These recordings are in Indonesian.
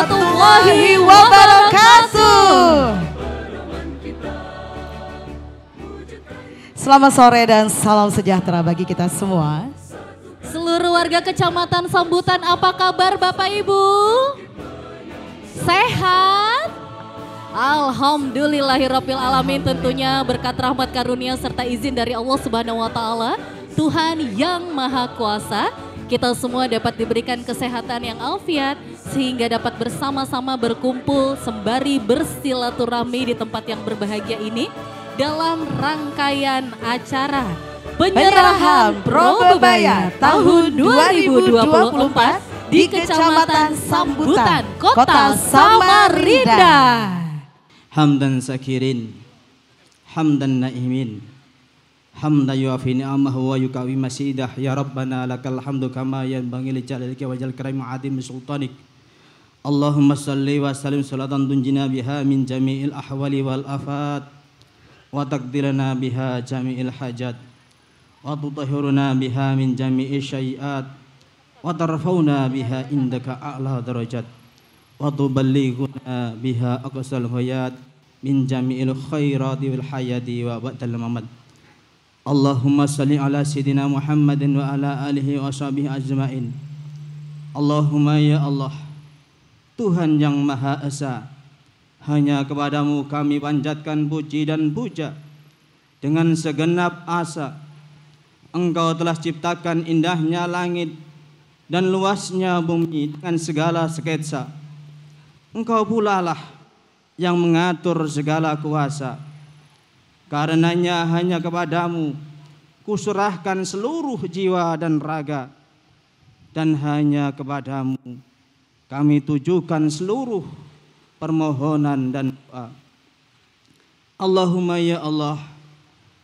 warahmatullahi wabarakatuh. Selamat sore dan salam sejahtera bagi kita semua. Seluruh warga Kecamatan Sambutan, apa kabar Bapak Ibu? Sehat? Alhamdulillahirabbil alamin, tentunya berkat rahmat karunia serta izin dari Allah Subhanahu wa taala, Tuhan yang Maha Kuasa, kita semua dapat diberikan kesehatan yang afiat sehingga dapat bersama-sama berkumpul sembari bersilaturahmi di tempat yang berbahagia ini dalam rangkaian acara penyerahan Probebaya tahun 2024 di Kecamatan Sambutan, Kota Samarinda. Hamdan sakirin, hamdan naimin, hamdan yuafi ni'amahu wa yukawi masidah. Ya Rabbana lakal hamdu kama yanbaghi li jalalika wa jal karim adim sultanik. Allahumma salli wa sallim salatan tunjina biha min jami'il ahwali wal afat wa taqdirana biha jami'il hajat wa tutahhiruna biha min jami'i syai'at wa tarfauna biha indaka a'la darajat wa tuballighuna biha aqsal hayat min jami'il khairati wal hayati wa ba'dal mamat. Allahumma salli ala sayyidina Muhammadin wa ala alihi wa sahbihi ajma'in. Allahumma ya Allah, Tuhan yang Maha Esa, hanya kepadamu kami panjatkan puji dan puja dengan segenap asa. Engkau telah ciptakan indahnya langit dan luasnya bumi dengan segala sketsa. Engkau pula lah yang mengatur segala kuasa. Karenanya hanya kepadamu kuserahkan seluruh jiwa dan raga, dan hanya kepadamu kami tujukan seluruh permohonan dan doa. Allahumma ya Allah,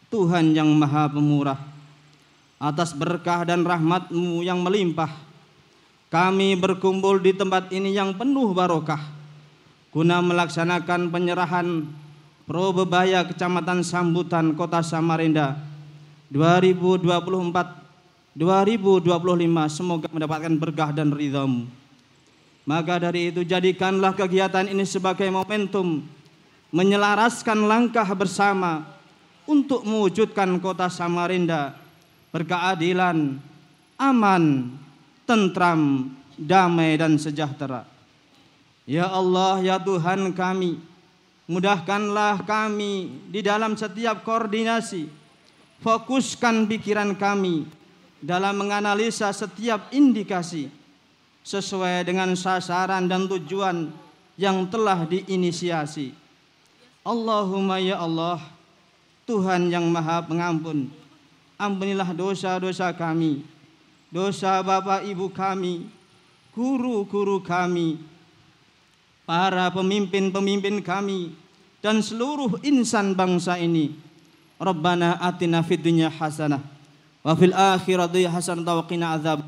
Tuhan yang Maha Pemurah, atas berkah dan rahmat-Mu yang melimpah, kami berkumpul di tempat ini yang penuh barokah guna melaksanakan penyerahan Probebaya Kecamatan Sambutan, Kota Samarinda 2024-2025. Semoga mendapatkan berkah dan ridha-Mu. Maka dari itu jadikanlah kegiatan ini sebagai momentum menyelaraskan langkah bersama untuk mewujudkan Kota Samarinda berkeadilan, aman, tentram, damai dan sejahtera. Ya Allah, ya Tuhan kami, mudahkanlah kami di dalam setiap koordinasi. Fokuskan pikiran kami dalam menganalisa setiap indikasi sesuai dengan sasaran dan tujuan yang telah diinisiasi. Allahumma ya Allah, Tuhan yang Maha Pengampun, ampunilah dosa-dosa kami, dosa Bapak Ibu kami, guru-guru kami, para pemimpin-pemimpin kami, dan seluruh insan bangsa ini. Rabbana atina fid dunya hasanah wa fil akhirati hasanah wa qina adzab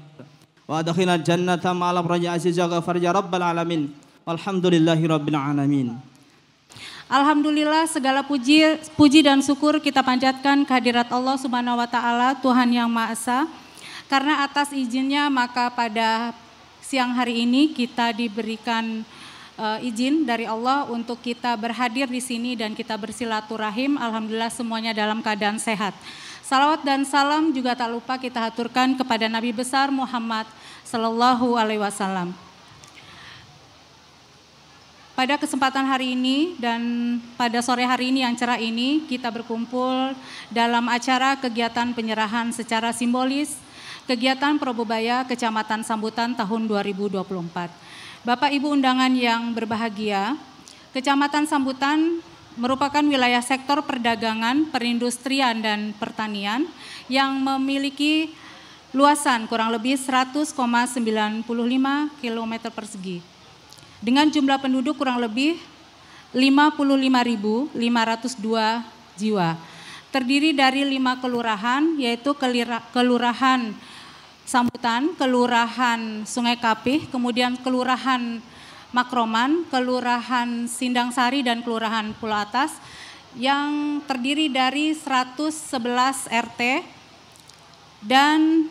wa adkhilna jannata ma'al abrari azza ghafar ya rabbal alamin. Walhamdulillahi rabbil alamin. Alhamdulillah, segala puji dan syukur kita panjatkan kehadirat Allah Subhanahu wa taala, Tuhan yang Maha Esa. Karena atas izinnya maka pada siang hari ini kita diberikan izin dari Allah untuk kita berhadir di sini dan kita bersilaturahim. Alhamdulillah semuanya dalam keadaan sehat. Salawat dan salam juga tak lupa kita haturkan kepada Nabi besar Muhammad sallallahu alaihi wasallam. Pada kesempatan hari ini dan pada sore hari ini yang cerah ini, kita berkumpul dalam acara kegiatan penyerahan secara simbolis kegiatan Probebaya Kecamatan Sambutan tahun 2024. Bapak Ibu undangan yang berbahagia, Kecamatan Sambutan merupakan wilayah sektor perdagangan, perindustrian dan pertanian yang memiliki luasan kurang lebih 100,95 km persegi. Dengan jumlah penduduk kurang lebih 55.502 jiwa. Terdiri dari 5 kelurahan, yaitu Kelurahan Sambutan, Kelurahan Sungai Kapih, kemudian Kelurahan Makroman, Kelurahan Sindang Sari, dan Kelurahan Pulau Atas yang terdiri dari 111 RT dan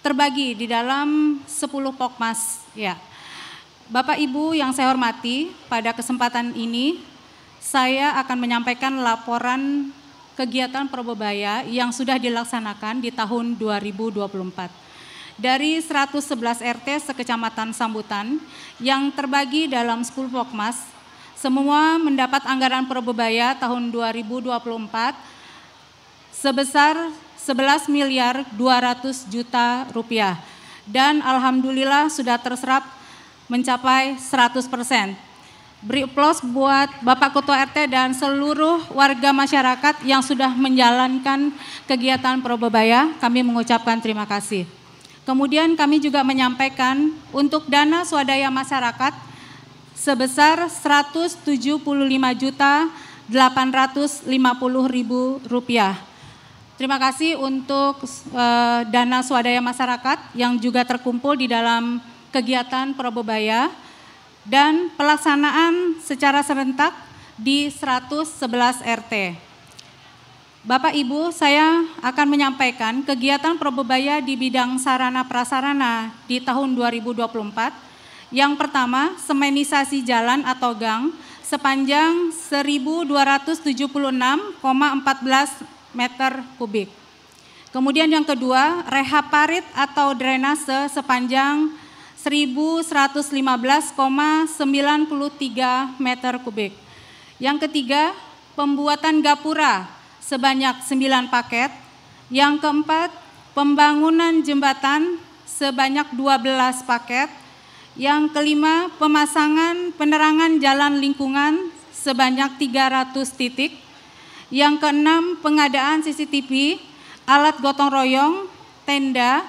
terbagi di dalam 10 Pokmas. Ya. Bapak Ibu yang saya hormati, pada kesempatan ini saya akan menyampaikan laporan kegiatan Probebaya yang sudah dilaksanakan di tahun 2024. Dari 111 RT sekecamatan Sambutan yang terbagi dalam 10 Pokmas, semua mendapat anggaran Probebaya tahun 2024 sebesar 11 miliar 200 juta rupiah. Dan alhamdulillah sudah terserap mencapai 100%. Beri aplaus buat Bapak Ketua RT dan seluruh warga masyarakat yang sudah menjalankan kegiatan Probebaya. Kami mengucapkan terima kasih. Kemudian kami juga menyampaikan untuk dana swadaya masyarakat sebesar 175.850.000 rupiah. Terima kasih untuk dana swadaya masyarakat yang juga terkumpul di dalam kegiatan Probebaya dan pelaksanaan secara serentak di 111 RT. Bapak Ibu, saya akan menyampaikan kegiatan Probebaya di bidang sarana prasarana di tahun 2024. Yang pertama, semenisasi jalan atau gang sepanjang 1.276,14 meter kubik. Kemudian yang kedua, rehab parit atau drainase sepanjang 1.115,93 meter kubik. Yang ketiga, pembuatan gapura sebanyak 9 paket. Yang keempat, pembangunan jembatan sebanyak 12 paket. Yang kelima, pemasangan penerangan jalan lingkungan sebanyak 300 titik. Yang keenam, pengadaan CCTV, alat gotong royong, tenda,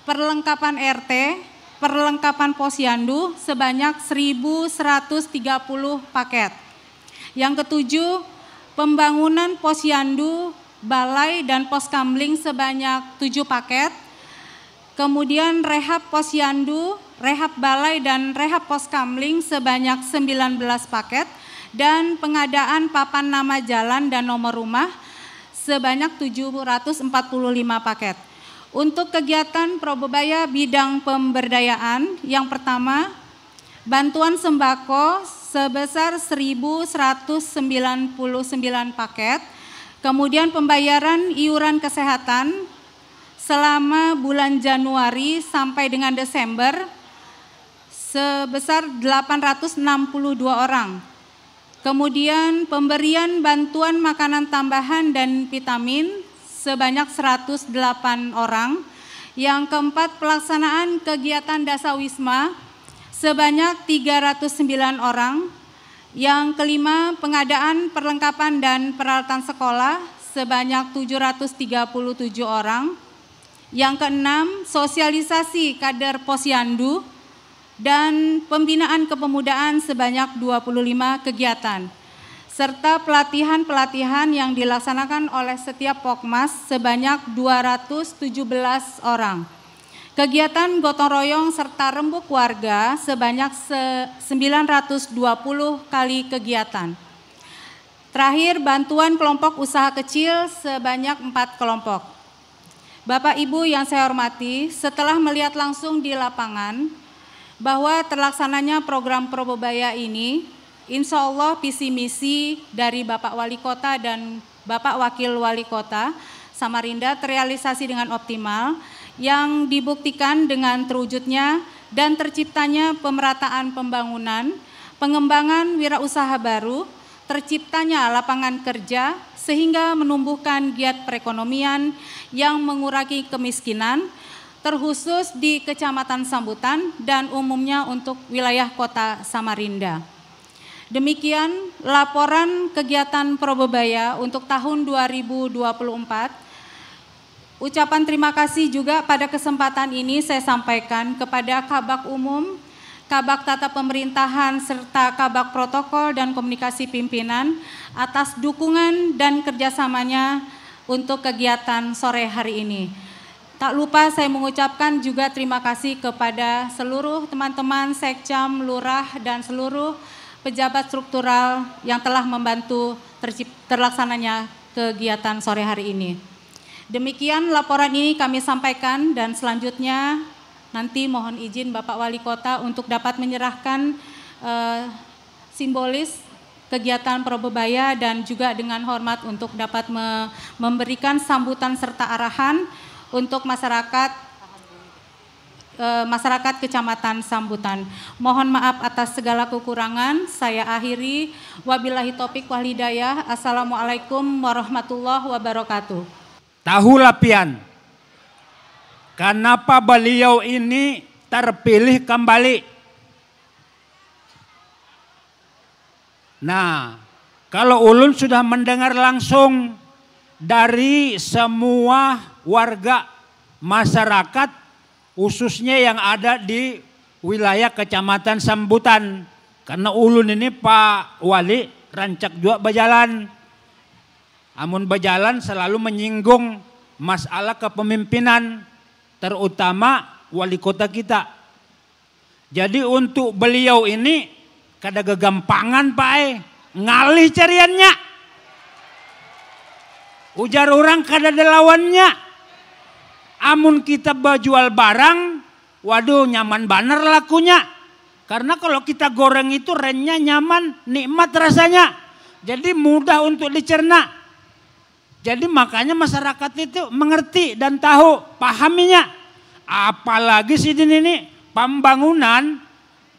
perlengkapan RT, perlengkapan posyandu sebanyak 1.130 paket. Yang ketujuh, pembangunan posyandu, balai dan poskamling sebanyak 7 paket. Kemudian rehab posyandu, rehab balai dan rehab poskamling sebanyak 19 paket. Dan pengadaan papan nama jalan dan nomor rumah sebanyak 745 paket. Untuk kegiatan Probebaya bidang pemberdayaan, yang pertama, bantuan sembako sebesar 1.199 paket, kemudian pembayaran iuran kesehatan selama bulan Januari sampai dengan Desember sebesar 862 orang. Kemudian pemberian bantuan makanan tambahan dan vitamin sebanyak 108 orang. Yang keempat, pelaksanaan kegiatan dasawisma sebanyak 309 orang. Yang kelima, pengadaan perlengkapan dan peralatan sekolah sebanyak 737 orang. Yang keenam, sosialisasi kader posyandu dan pembinaan kepemudaan sebanyak 25 kegiatan, serta pelatihan-pelatihan yang dilaksanakan oleh setiap Pokmas sebanyak 217 orang. Kegiatan gotong royong serta rembuk warga sebanyak 920 kali kegiatan. Terakhir, bantuan kelompok usaha kecil sebanyak 4 kelompok. Bapak Ibu yang saya hormati, setelah melihat langsung di lapangan bahwa terlaksananya program Probebaya ini, insya Allah visi misi dari Bapak Wali Kota dan Bapak Wakil Wali Kota Samarinda terrealisasi dengan optimal, yang dibuktikan dengan terwujudnya dan terciptanya pemerataan pembangunan, pengembangan wirausaha baru, terciptanya lapangan kerja sehingga menumbuhkan giat perekonomian yang mengurangi kemiskinan, terkhusus di Kecamatan Sambutan dan umumnya untuk wilayah Kota Samarinda. Demikian laporan kegiatan Probebaya untuk tahun 2024. Ucapan terima kasih juga pada kesempatan ini saya sampaikan kepada Kabak Umum, Kabak Tata Pemerintahan, serta Kabak Protokol dan Komunikasi Pimpinan atas dukungan dan kerjasamanya untuk kegiatan sore hari ini. Tak lupa saya mengucapkan juga terima kasih kepada seluruh teman-teman Sekcam, Lurah, dan seluruh pejabat struktural yang telah membantu terlaksananya kegiatan sore hari ini. Demikian laporan ini kami sampaikan dan selanjutnya Nanti mohon izin Bapak Wali Kota untuk dapat menyerahkan simbolis kegiatan Probebaya dan juga dengan hormat untuk dapat memberikan sambutan serta arahan untuk masyarakat Kecamatan Sambutan. Mohon maaf atas segala kekurangan. Saya akhiri. Wabillahi taufik wal hidayah. Assalamualaikum warahmatullahi wabarakatuh. Tahulah pian, kenapa beliau ini terpilih kembali. Nah, kalau ulun sudah mendengar langsung dari semua warga masyarakat, khususnya yang ada di wilayah Kecamatan Sambutan. Karena ulun ini Pak Wali rancak juga berjalan. Amun berjalan selalu menyinggung masalah kepemimpinan, terutama wali kota kita. Jadi untuk beliau ini kada gegampangan Pak ngalih cariannya. Ujar orang kada ada lawannya. Amun kita berjual barang, waduh nyaman banar lakunya. Karena kalau kita goreng itu renyah nyaman, nikmat rasanya. Jadi mudah untuk dicerna. Jadi makanya masyarakat itu mengerti dan tahu, pahaminya. Apalagi sidin ini pembangunan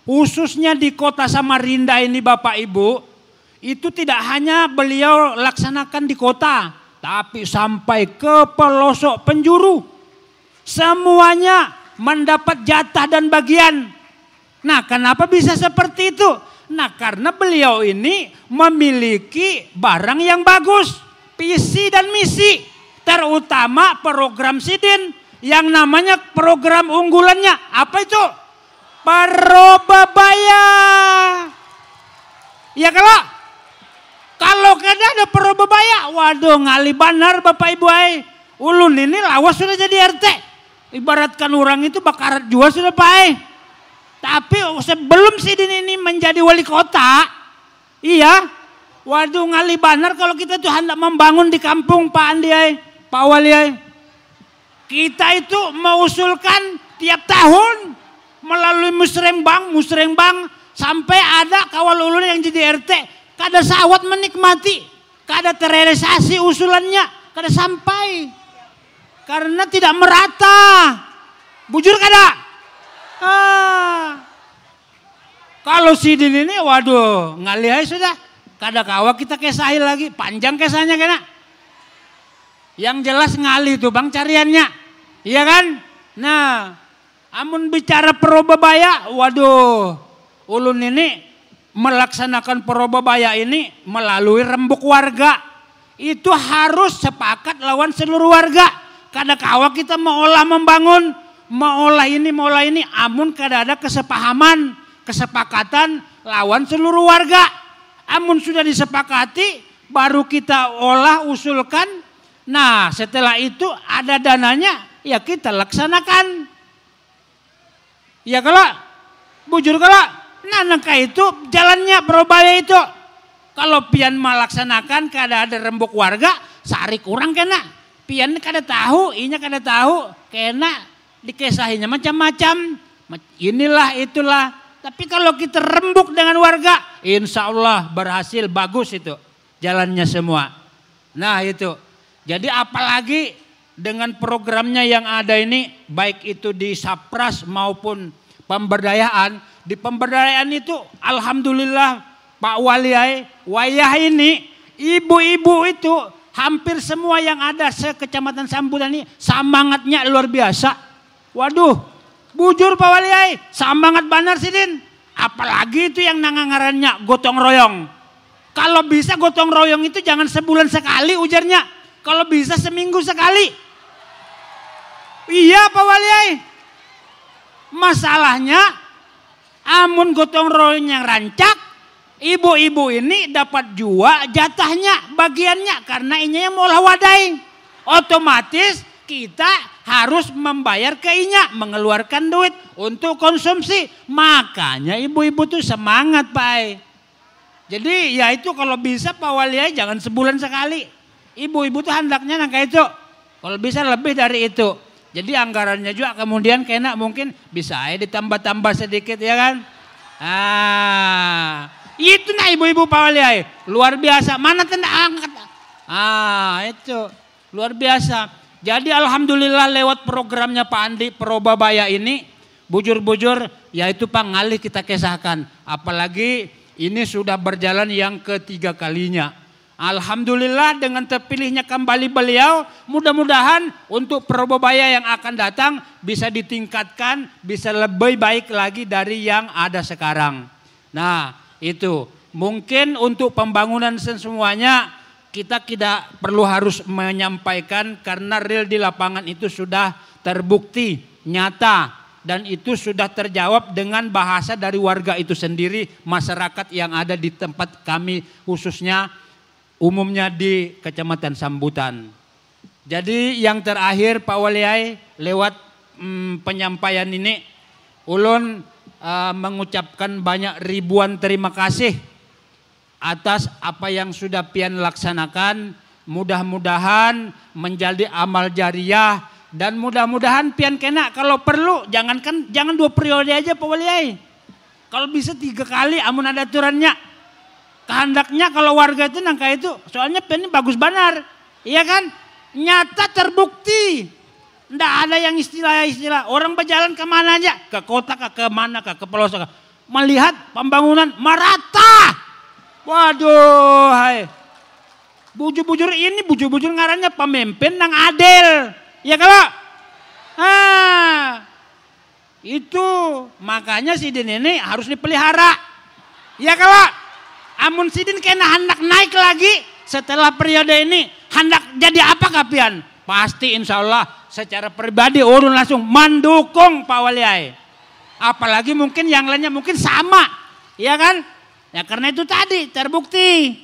khususnya di kota Samarinda ini Bapak Ibu, itu tidak hanya beliau laksanakan di kota, tapi sampai ke pelosok penjuru. Semuanya mendapat jatah dan bagian. Nah, kenapa bisa seperti itu? Nah, karena beliau ini memiliki barang yang bagus, visi dan misi, terutama program Sidin yang namanya program unggulannya. Apa itu? Probebaya. Ya kalau kada ada Probebaya, waduh ngali banar Bapak Ibu ulun ini lawas sudah jadi RT. Ibaratkan orang itu bakarat juga sudah Pak. Tapi sebelum Sidin ini menjadi wali kota, iya, waduh ngali banar kalau kita tuh hendak membangun di kampung Pak Andi Pak Wali Kita itu mengusulkan tiap tahun melalui musrengbang sampai ada kawal ulun yang jadi RT, kada sawat menikmati, kada terrealisasi usulannya, kada sampai. Karena tidak merata. Bujur kada? Kalau Sidin ini waduh ngalihai sudah. Kada kawa kita kesahi lagi. Panjang kesahnya kena. Yang jelas ngalih tuh bang cariannya. Iya kan? Nah, amun bicara Probebaya, waduh. Ulun ini melaksanakan Probebaya ini melalui rembuk warga. Itu harus sepakat lawan seluruh warga. Kada kawa kita mengolah membangun, mengolah ini, amun kada ada kesepahaman, kesepakatan lawan seluruh warga. Amun sudah disepakati, baru kita olah, usulkan. Nah setelah itu ada dananya, ya kita laksanakan. Ya kalau, bujur kalau, nah itu jalannya Probebaya itu. Kalau pian melaksanakan kada ada rembuk warga, sari kurang kena. Pian kada tahu, inya kada tahu, kena dikesahinya macam-macam. Inilah itulah. Tapi kalau kita rembuk dengan warga, insya Allah berhasil, bagus itu jalannya semua. Nah itu. Jadi apalagi dengan programnya yang ada ini, baik itu di Sapras maupun pemberdayaan. Di pemberdayaan itu alhamdulillah Pak Wali wayah ini ibu-ibu itu hampir semua yang ada se-Kecamatan Sambutan ini semangatnya luar biasa. Waduh, bujur Pak Wali semangat banar Sidin. Apalagi itu yang nangangarannya gotong royong. Kalau bisa gotong royong itu jangan sebulan sekali ujarnya. Kalau bisa seminggu sekali. Iya Pak Wali Masalahnya amun gotong royong yang rancak, ibu-ibu ini dapat juga jatahnya, bagiannya, karena ini yang mau wadai. Otomatis kita harus membayar ke inya, mengeluarkan duit untuk konsumsi. Makanya ibu-ibu tuh semangat Pak. Jadi ya itu kalau bisa Pak Wali jangan sebulan sekali. Ibu-ibu tuh hendaknya nangka itu. Kalau bisa lebih dari itu. Jadi anggarannya juga kemudian kena mungkin bisa ditambah-tambah sedikit ya kan. Itu nah ibu-ibu Pak Wali, luar biasa. Mana tenda angkat? Itu luar biasa. Jadi alhamdulillah lewat programnya Pak Andi Probabaya ini, bujur-bujur yaitu Pak ngalih kita kisahkan. Apalagi ini sudah berjalan yang ketiga kalinya. Alhamdulillah dengan terpilihnya kembali beliau, mudah-mudahan untuk Probabaya yang akan datang bisa ditingkatkan, bisa lebih baik lagi dari yang ada sekarang. Nah itu mungkin untuk pembangunan semuanya kita tidak perlu harus menyampaikan karena real di lapangan itu sudah terbukti nyata dan itu sudah terjawab dengan bahasa dari warga itu sendiri, masyarakat yang ada di tempat kami khususnya umumnya di Kecamatan Sambutan. Jadi yang terakhir Pak Waliai lewat penyampaian ini ulun mengucapkan banyak ribuan terima kasih atas apa yang sudah pian laksanakan. Mudah-mudahan menjadi amal jariah dan mudah-mudahan pian kena kalau perlu jangan 2 periode aja Pak Waliai. Kalau bisa 3 kali amun ada aturannya. Kehendaknya kalau warga itu nangka itu, soalnya pen ini bagus benar, iya kan? Nyata terbukti, ndak ada yang istilah-istilah. Orang berjalan kemana aja, ke kota ke mana ke pelosok, melihat pembangunan merata. Waduh, hai. Bujur-bujur ini, bujur-bujur ngarannya pemimpin nang adil, ya kalau? Itu makanya Sidin ini harus dipelihara, ya kalau? Amun Sidin kena hendak naik lagi setelah periode ini, hendak jadi apa kapian? Pasti insya Allah secara pribadi ulun langsung mendukung Pak Waliai. Apalagi mungkin yang lainnya mungkin sama, ya kan? Ya karena itu tadi terbukti.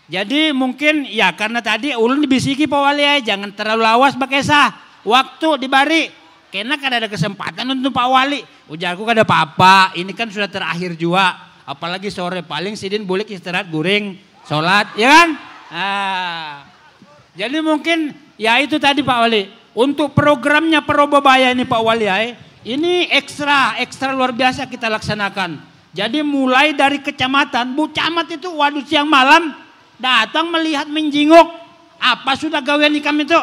Jadi mungkin ya karena tadi ulun dibisiki Pak Waliai jangan terlalu lawas bakesah. Waktu dibari, kena kan ada kesempatan untuk Pak Wali. Ujarku kada apa-apa, ini kan sudah terakhir juga. Apalagi sore paling Sidin boleh istirahat guring, sholat, ya kan? Jadi mungkin ya itu tadi Pak Wali. Untuk programnya Probabaya ini Pak Wali, ini ekstra luar biasa kita laksanakan. Jadi mulai dari kecamatan, Bu Camat itu waduh siang malam datang melihat menjinguk. Apa sudah gawean kami itu?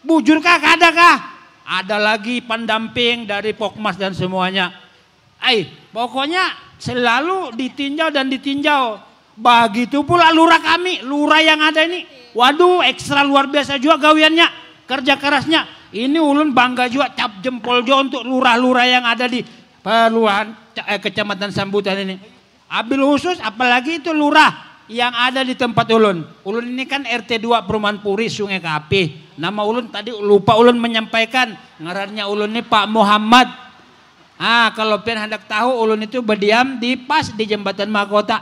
Bujurkah kadakah? Ada lagi pendamping dari Pokmas dan semuanya. Pokoknya selalu ditinjau dan ditinjau. Begitu pula lurah kami, lurah yang ada ini. Waduh ekstra luar biasa juga gawiannya, kerja kerasnya. Ini ulun bangga juga cap jempol juga untuk lurah-lurah yang ada di Peluhan Kecamatan Sambutan ini. Abil khusus apalagi itu lurah yang ada di tempat ulun. Ulun ini kan RT 2 Perumahan Puri Sungai Kapi. Nama ulun tadi lupa ulun menyampaikan. Ngarannya ulun ini Pak Muhammad. Kalau pian hendak tahu ulun itu berdiam di pas di jembatan Mahkota.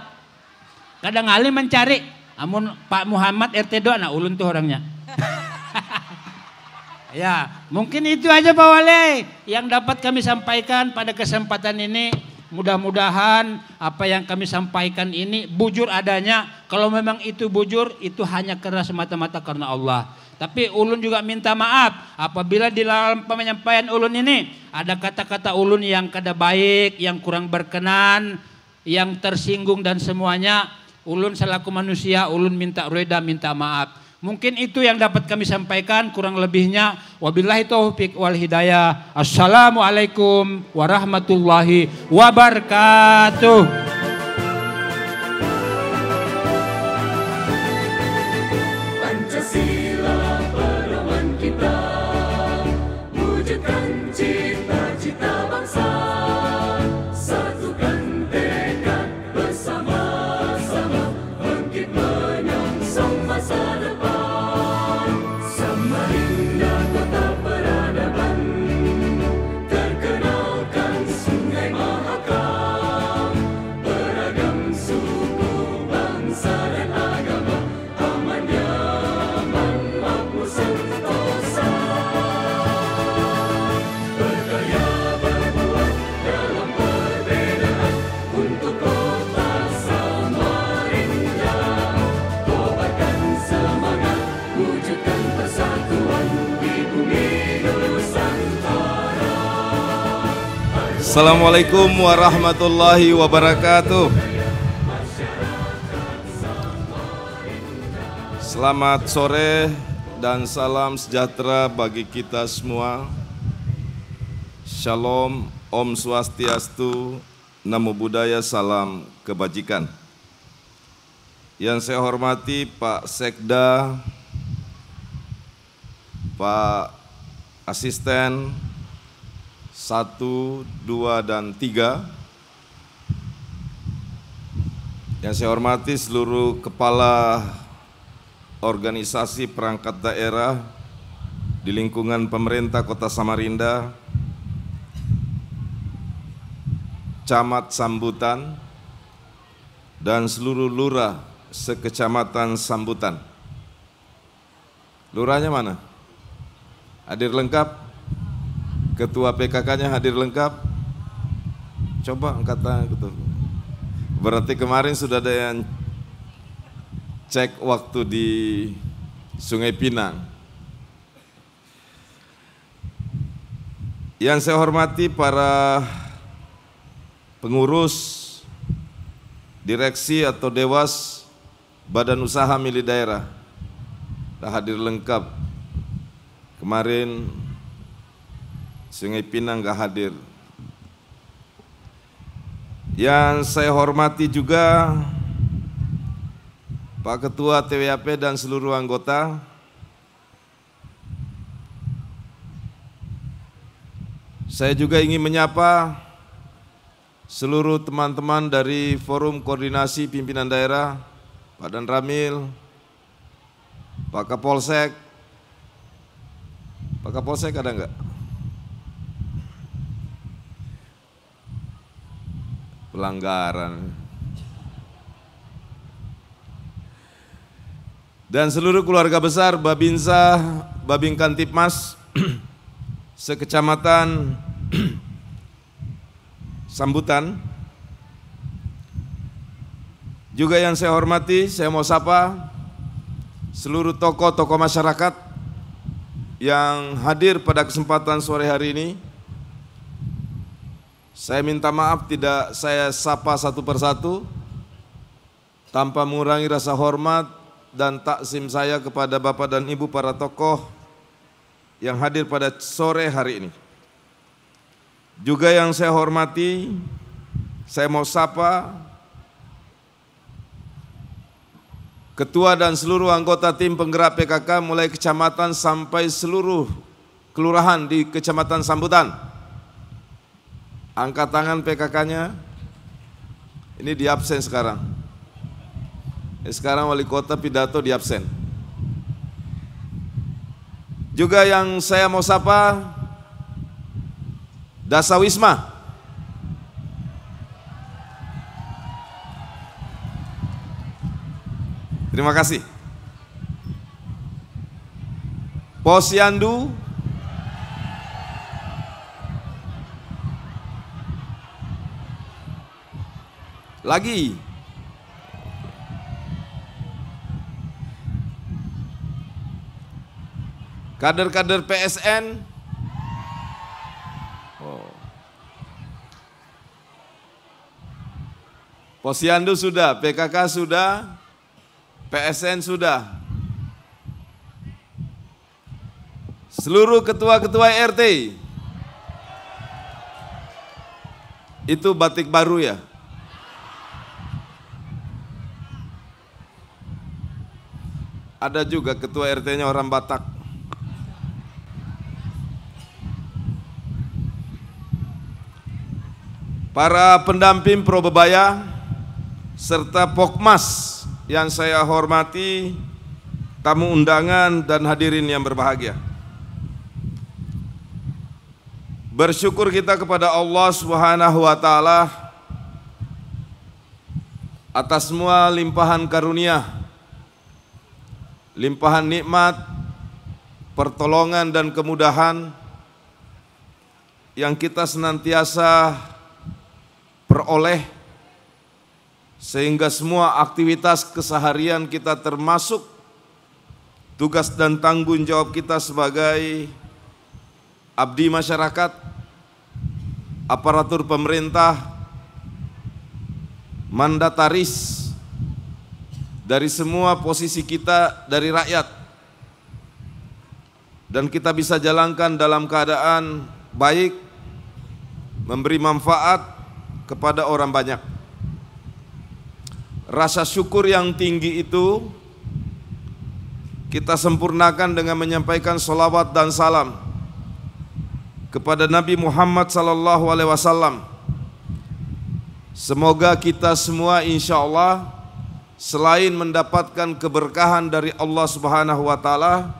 Kadang kali mencari amun Pak Muhammad RT 2 ulun tuh orangnya. Ya, mungkin itu aja Pak Wali yang dapat kami sampaikan pada kesempatan ini. Mudah-mudahan apa yang kami sampaikan ini bujur adanya. Kalau memang itu bujur, itu hanya karena semata-mata karena Allah. Tapi ulun juga minta maaf apabila di dalam penyampaian ulun ini ada kata-kata ulun yang kada baik, yang kurang berkenan, yang tersinggung dan semuanya. Ulun selaku manusia, ulun minta reda, minta maaf. Mungkin itu yang dapat kami sampaikan, kurang lebihnya wabillahi taufiq wal hidayah. Assalamualaikum warahmatullahi wabarakatuh. Assalamualaikum warahmatullahi wabarakatuh. Selamat sore dan salam sejahtera bagi kita semua. Shalom, Om Swastiastu, Namo Buddhaya, salam kebajikan. Yang saya hormati Pak Sekda, Pak Asisten 1, 2, dan 3. Yang saya hormati seluruh kepala organisasi perangkat daerah di lingkungan pemerintah Kota Samarinda, Camat Sambutan, dan seluruh lurah sekecamatan Sambutan. Lurahnya mana? Hadir lengkap? Ketua PKK-nya hadir lengkap? Coba angkat tangan. Berarti kemarin sudah ada yang cek waktu di Sungai Pinang. Yang saya hormati para pengurus, direksi atau dewas badan usaha milik daerah, sudah hadir lengkap. Kemarin Sungai Pinang nggak hadir. Yang saya hormati juga Pak Ketua TWAP dan seluruh anggota, saya juga ingin menyapa seluruh teman-teman dari Forum Koordinasi Pimpinan Daerah, Pak Dan Ramil, Pak Kapolsek. Pak Kapolsek ada enggak? Pelanggaran. Dan seluruh keluarga besar Babinsa, Babin Kantipmas, sekecamatan Sambutan. Juga yang saya hormati, saya mau sapa seluruh tokoh-tokoh masyarakat yang hadir pada kesempatan sore hari ini. Saya minta maaf tidak saya sapa satu persatu tanpa mengurangi rasa hormat dan takzim saya kepada Bapak dan Ibu para tokoh yang hadir pada sore hari ini. Juga yang saya hormati, saya mau sapa Ketua dan seluruh anggota tim penggerak PKK mulai kecamatan sampai seluruh kelurahan di Kecamatan Sambutan. Angkat tangan PKK-nya, ini di absen sekarang. Sekarang wali kota pidato di absen. Juga yang saya mau sapa Dasawisma. Terima kasih. Posyandu. Lagi. Kader-kader PSN. Posyandu sudah, PKK sudah, PSN sudah. Seluruh ketua-ketua RT. Itu batik baru ya? Ada juga ketua RT-nya orang Batak. Para pendamping Probebaya serta Pokmas yang saya hormati, tamu undangan dan hadirin yang berbahagia. Bersyukur kita kepada Allah Subhanahu wa taala atas semua limpahan karunia, limpahan nikmat, pertolongan dan kemudahan yang kita senantiasa peroleh, sehingga semua aktivitas keseharian kita termasuk tugas dan tanggung jawab kita sebagai abdi masyarakat aparatur pemerintah, mandataris, dari semua posisi kita dari rakyat, dan kita bisa jalankan dalam keadaan baik, memberi manfaat kepada orang banyak. Rasa syukur yang tinggi itu kita sempurnakan dengan menyampaikan sholawat dan salam kepada Nabi Muhammad SAW. Semoga kita semua insya Allah selain mendapatkan keberkahan dari Allah Subhanahu wa Ta'ala,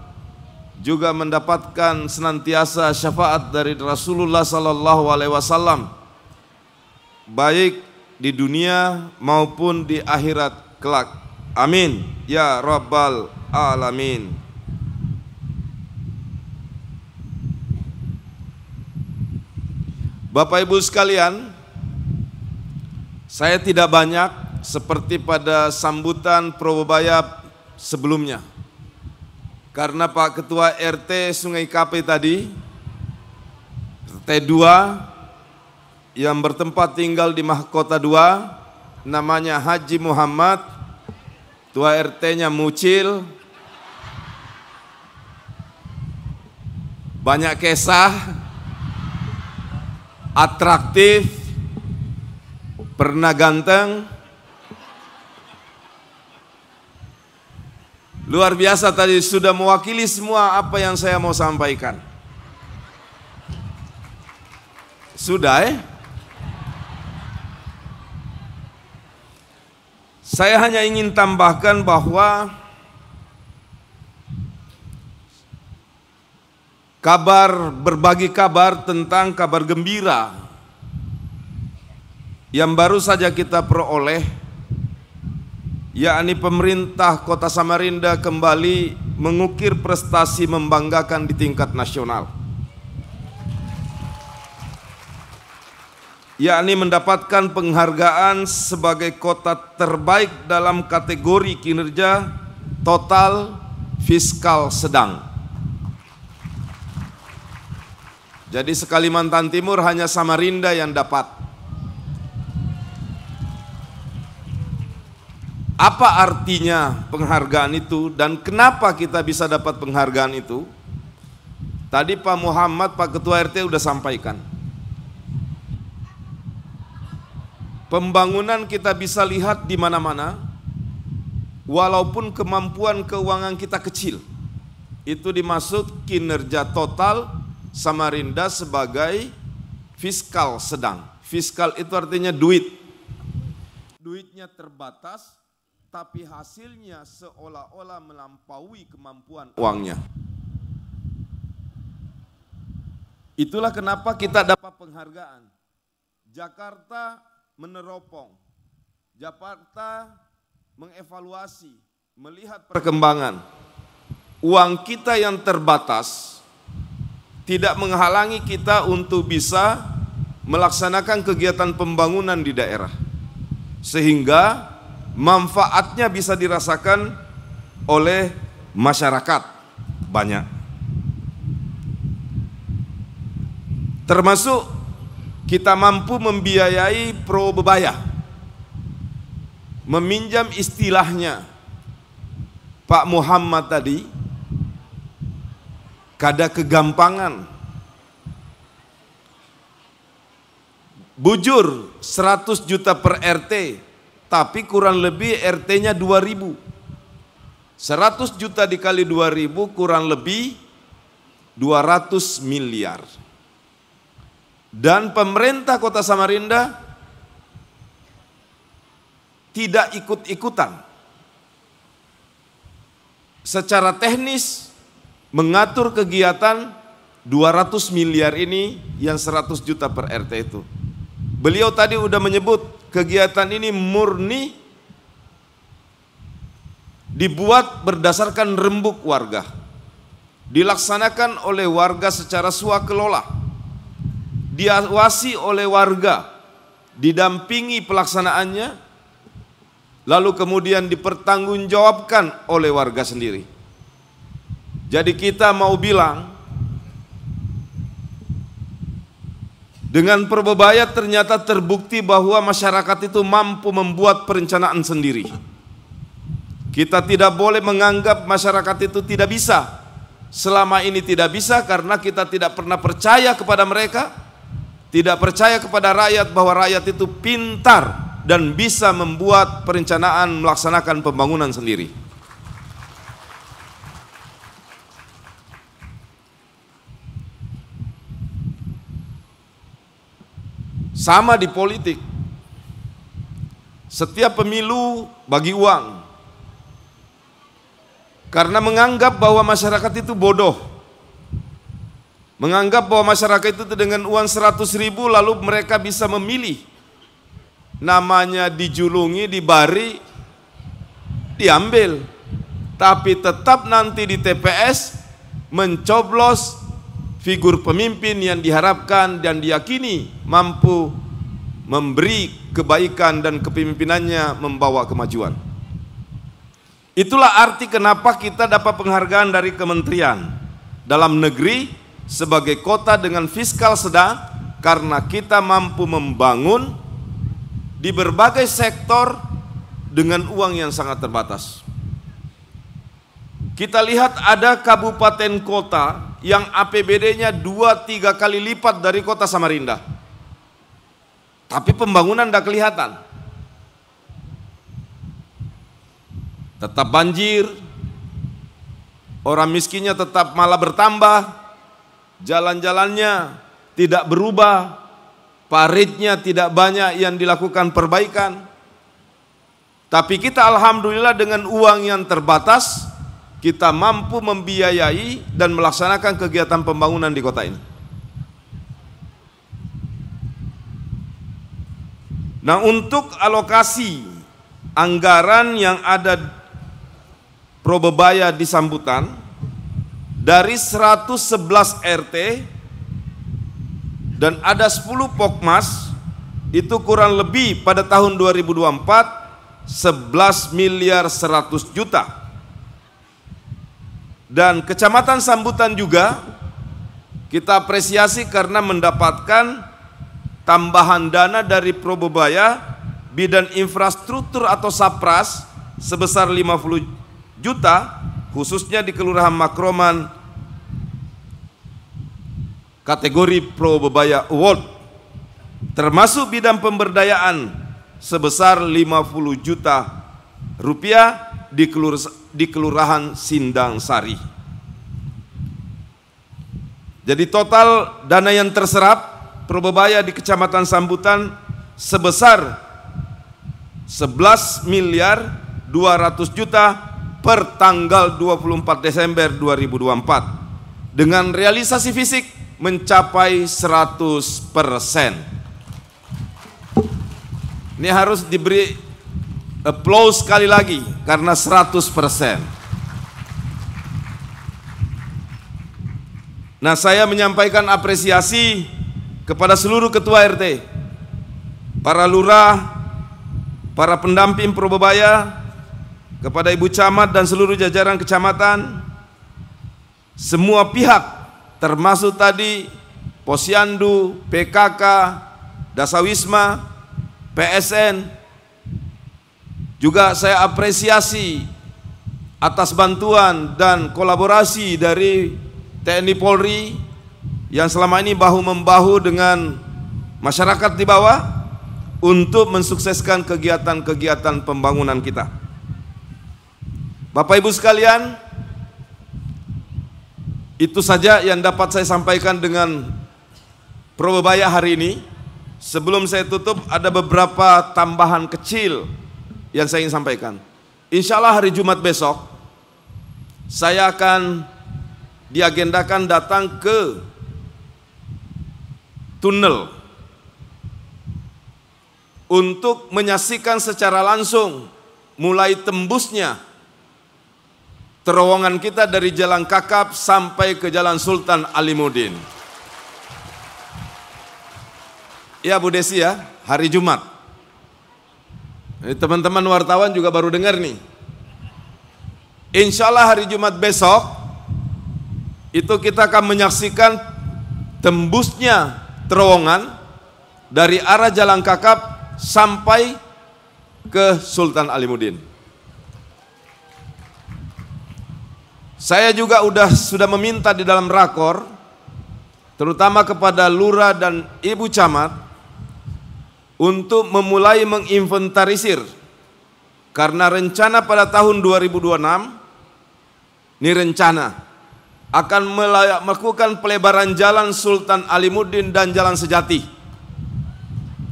juga mendapatkan senantiasa syafaat dari Rasulullah SAW, baik di dunia maupun di akhirat kelak. Amin ya rabbal alamin. Bapak Ibu sekalian, saya tidak banyak seperti pada sambutan Probebaya sebelumnya, karena Pak Ketua RT Sungai Kape tadi, RT 2 yang bertempat tinggal di Mahkota 2, namanya Haji Muhammad, Ketua RT-nya Mucil, banyak kisah, atraktif, pernah ganteng, luar biasa tadi, sudah mewakili semua apa yang saya mau sampaikan. Sudah Saya hanya ingin tambahkan bahwa berbagi kabar tentang kabar gembira yang baru saja kita peroleh, yakni pemerintah Kota Samarinda kembali mengukir prestasi membanggakan di tingkat nasional, yakni mendapatkan penghargaan sebagai kota terbaik dalam kategori kinerja total fiskal sedang. Jadi se-Kalimantan Timur hanya Samarinda yang dapat. Apa artinya penghargaan itu dan kenapa kita bisa dapat penghargaan itu? Tadi Pak Muhammad, Pak Ketua RT udah sampaikan. Pembangunan kita bisa lihat di mana-mana, walaupun kemampuan keuangan kita kecil. Itu dimaksud kinerja total Samarinda sebagai fiskal sedang. Fiskal itu artinya duit. Duitnya terbatas, tapi hasilnya seolah-olah melampaui kemampuan uangnya. Itulah kenapa kita dapat penghargaan. Jakarta meneropong, Jakarta mengevaluasi, melihat perkembangan. Uang kita yang terbatas tidak menghalangi kita untuk bisa melaksanakan kegiatan pembangunan di daerah, sehingga manfaatnya bisa dirasakan oleh masyarakat banyak. Termasuk kita mampu membiayai Probebaya, meminjam istilahnya Pak Muhammad tadi, kada kegampangan. Bujur 100 juta per RT, tapi kurang lebih RT-nya 2.000. 100 juta dikali 2.000 kurang lebih 200 miliar. Dan pemerintah Kota Samarinda tidak ikut-ikutan. Secara teknis mengatur kegiatan 200 miliar ini yang 100 juta per RT itu. Beliau tadi udah menyebut kegiatan ini murni dibuat berdasarkan rembuk warga. Dilaksanakan oleh warga secara swakelola. Diawasi oleh warga, didampingi pelaksanaannya, lalu kemudian dipertanggungjawabkan oleh warga sendiri. Jadi kita mau bilang Dengan Probebaya ternyata terbukti bahwa masyarakat itu mampu membuat perencanaan sendiri. Kita tidak boleh menganggap masyarakat itu tidak bisa. Selama ini tidak bisa karena kita tidak pernah percaya kepada mereka, tidak percaya kepada rakyat bahwa rakyat itu pintar dan bisa membuat perencanaan melaksanakan pembangunan sendiri. Sama di politik. Setiap pemilu bagi uang. Karena menganggap bahwa masyarakat itu bodoh. Menganggap bahwa masyarakat itu dengan uang 100.000 lalu mereka bisa memilih. Namanya dijulungi, dibari, diambil. Tapi tetap nanti di TPS mencoblos figur pemimpin yang diharapkan dan diyakini mampu memberi kebaikan dan kepemimpinannya membawa kemajuan. Itulah arti kenapa kita dapat penghargaan dari Kementerian Dalam Negeri sebagai kota dengan fiskal sedang, karena kita mampu membangun di berbagai sektor dengan uang yang sangat terbatas. Kita lihat ada kabupaten kota yang APBD-nya 2-3 kali lipat dari kota Samarinda. Tapi pembangunan tidak kelihatan. Tetap banjir, orang miskinnya tetap malah bertambah, jalan-jalannya tidak berubah, paritnya tidak banyak yang dilakukan perbaikan. Tapi kita alhamdulillah dengan uang yang terbatas, kita mampu membiayai dan melaksanakan kegiatan pembangunan di kota ini. Nah, untuk alokasi anggaran yang ada Probebaya di Sambutan, dari 111 RT dan ada 10 Pokmas, itu kurang lebih pada tahun 2024 11 miliar 100 juta. Dan Kecamatan Sambutan juga kita apresiasi karena mendapatkan tambahan dana dari Probebaya bidang infrastruktur atau Sapras sebesar 50 juta, khususnya di Kelurahan Makroman kategori Probebaya Award, termasuk bidang pemberdayaan sebesar 50 juta rupiah di Kelurahan Sindang Sari. Jadi total dana yang terserap Probebaya di Kecamatan Sambutan sebesar 11 miliar 200 juta per tanggal 24 Desember 2024 dengan realisasi fisik mencapai 100%. Ini harus diberi applause sekali lagi karena 100%. Nah, saya menyampaikan apresiasi kepada seluruh ketua RT, para lurah, para pendamping Probebaya, kepada Ibu Camat dan seluruh jajaran kecamatan, semua pihak termasuk tadi Posyandu, PKK, Dasawisma, PSN. Juga saya apresiasi atas bantuan dan kolaborasi dari TNI Polri yang selama ini bahu-membahu dengan masyarakat di bawah untuk mensukseskan kegiatan-kegiatan pembangunan kita. Bapak Ibu sekalian, itu saja yang dapat saya sampaikan dengan Probebaya hari ini. Sebelum saya tutup, ada beberapa tambahan kecil yang saya ingin sampaikan. Insya Allah hari Jumat besok, saya akan diagendakan datang ke tunnel untuk menyaksikan secara langsung mulai tembusnya terowongan kita dari Jalan Kakap sampai ke Jalan Sultan Alimuddin. Ya Bu Desi ya, hari Jumat. Teman-teman wartawan juga baru dengar nih. Insya Allah hari Jumat besok itu kita akan menyaksikan tembusnya terowongan dari arah Jalan Kakap sampai ke Sultan Alimuddin. Saya juga sudah meminta di dalam rakor, terutama kepada lurah dan ibu camat, untuk memulai menginventarisir. Karena rencana pada tahun 2026, ini rencana akan melakukan pelebaran Jalan Sultan Alimuddin dan Jalan Sejati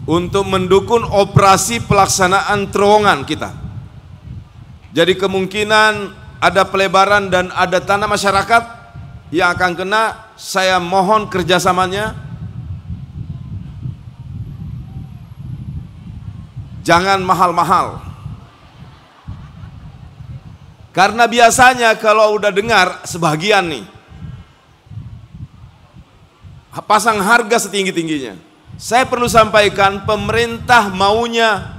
untuk mendukung operasi pelaksanaan terowongan kita. Jadi kemungkinan ada pelebaran dan ada tanah masyarakat yang akan kena. Saya mohon kerjasamanya. Jangan mahal-mahal. Karena biasanya kalau udah dengar sebagian nih, pasang harga setinggi-tingginya. Saya perlu sampaikan, pemerintah maunya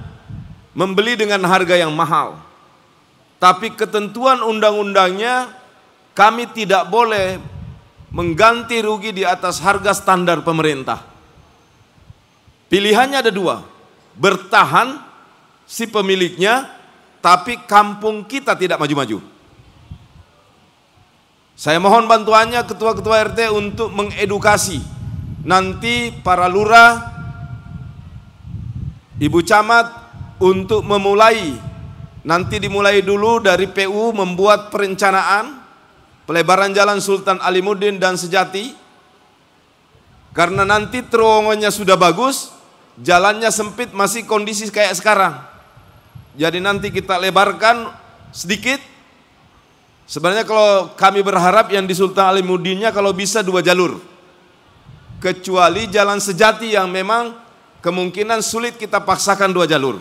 membeli dengan harga yang mahal. Tapi ketentuan undang-undangnya, kami tidak boleh mengganti rugi di atas harga standar pemerintah. Pilihannya ada dua, bertahan si pemiliknya, tapi kampung kita tidak maju-maju. Saya mohon bantuannya ketua-ketua RT untuk mengedukasi nanti para lurah, ibu camat untuk memulai, nanti dimulai dulu dari PU membuat perencanaan pelebaran Jalan Sultan Alimuddin dan Sejati. Karena nanti terowongannya sudah bagus, jalannya sempit, masih kondisi kayak sekarang. Jadi nanti kita lebarkan sedikit. Sebenarnya kalau kami berharap yang di Sultan Alimuddinnya kalau bisa 2 jalur. Kecuali Jalan Sejati yang memang kemungkinan sulit kita paksakan 2 jalur.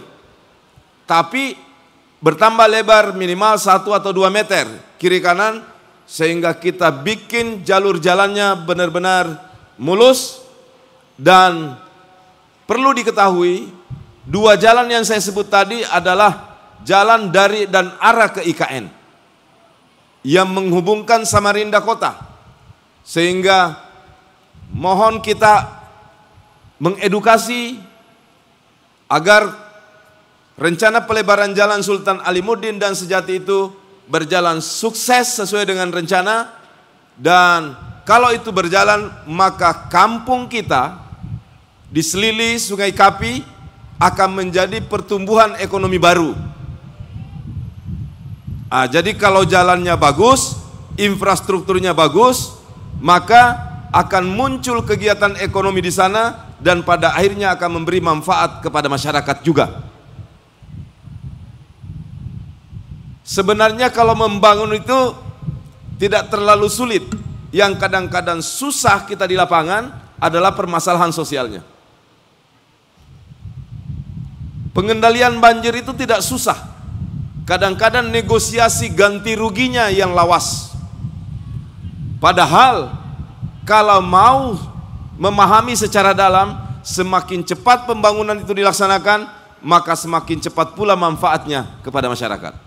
Tapi bertambah lebar minimal 1 atau 2 meter kiri kanan, sehingga kita bikin jalur jalannya benar-benar mulus. Dan perlu diketahui, 2 jalan yang saya sebut tadi adalah jalan dari dan arah ke IKN yang menghubungkan Samarinda Kota. Sehingga mohon kita mengedukasi agar rencana pelebaran Jalan Sultan Alimuddin dan Sejati itu berjalan sukses sesuai dengan rencana. Dan kalau itu berjalan, maka kampung kita di Selili, Sungai Kapi akan menjadi pertumbuhan ekonomi baru. Jadi kalau jalannya bagus, infrastrukturnya bagus, maka akan muncul kegiatan ekonomi di sana dan pada akhirnya akan memberi manfaat kepada masyarakat juga. Sebenarnya kalau membangun itu tidak terlalu sulit. Yang kadang-kadang susah kita di lapangan adalah permasalahan sosialnya. Pengendalian banjir itu tidak susah. Kadang-kadang negosiasi ganti ruginya yang lawas. Padahal kalau mau memahami secara dalam, semakin cepat pembangunan itu dilaksanakan, maka semakin cepat pula manfaatnya kepada masyarakat.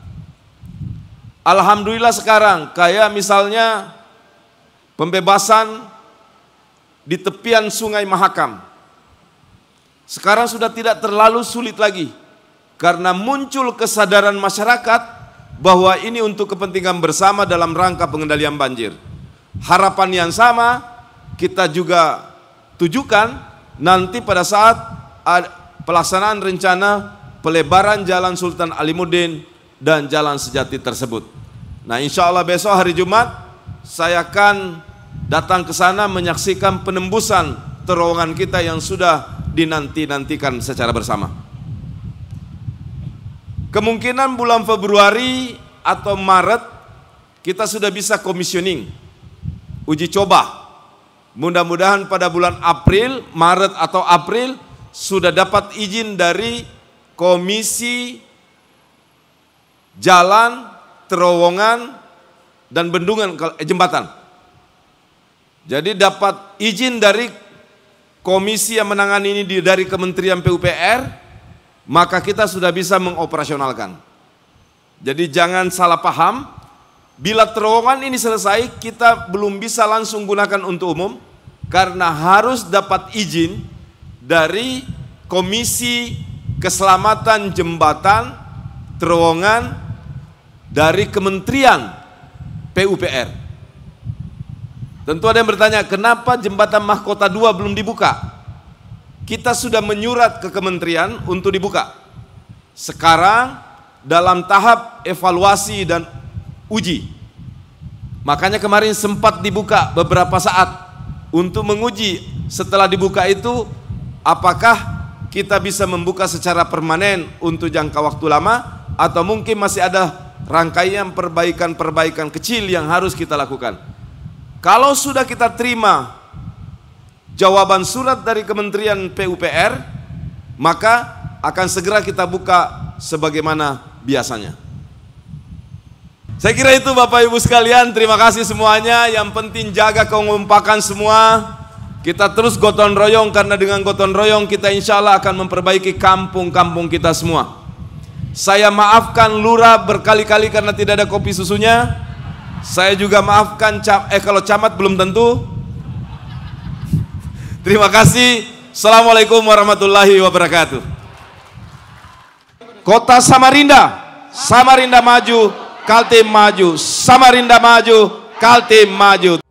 Alhamdulillah sekarang kayak misalnya pembebasan di tepian Sungai Mahakam. Sekarang sudah tidak terlalu sulit lagi karena muncul kesadaran masyarakat bahwa ini untuk kepentingan bersama dalam rangka pengendalian banjir. Harapan yang sama kita juga tujukan nanti pada saat pelaksanaan rencana pelebaran Jalan Sultan Alimuddin dan Jalan Sejati tersebut. Nah, insya Allah besok hari Jumat saya akan datang ke sana menyaksikan penembusan terowongan kita yang sudah dinanti-nantikan secara bersama. Kemungkinan bulan Februari atau Maret kita sudah bisa commissioning, uji coba. Mudah-mudahan pada bulan April, Maret atau April sudah dapat izin dari Komisi Jalan, Terowongan, dan Bendungan Jembatan. Jadi dapat izin dari komisi yang menangani ini dari Kementerian PUPR, maka kita sudah bisa mengoperasionalkan. Jadi jangan salah paham, bila terowongan ini selesai, kita belum bisa langsung gunakan untuk umum, karena harus dapat izin dari Komisi Keselamatan Jembatan Terowongan dari Kementerian PUPR. Tentu ada yang bertanya, kenapa jembatan Mahkota 2 belum dibuka? Kita sudah menyurat ke kementerian untuk dibuka. Sekarang dalam tahap evaluasi dan uji. Makanya kemarin sempat dibuka beberapa saat untuk menguji setelah dibuka itu apakah kita bisa membuka secara permanen untuk jangka waktu lama atau mungkin masih ada rangkaian perbaikan-perbaikan kecil yang harus kita lakukan. Kalau sudah kita terima jawaban surat dari Kementerian PUPR, maka akan segera kita buka sebagaimana biasanya. Saya kira itu Bapak Ibu sekalian, terima kasih semuanya. Yang penting jaga kekompakan semua. Kita terus gotong royong, karena dengan gotong royong kita insya Allah akan memperbaiki kampung-kampung kita semua. Saya maafkan lurah berkali-kali karena tidak ada kopi susunya. Saya juga maafkan kalau camat belum tentu. Terima kasih. Assalamualaikum warahmatullahi wabarakatuh. Kota Samarinda, Samarinda maju, Kaltim maju. Samarinda maju, Kaltim maju.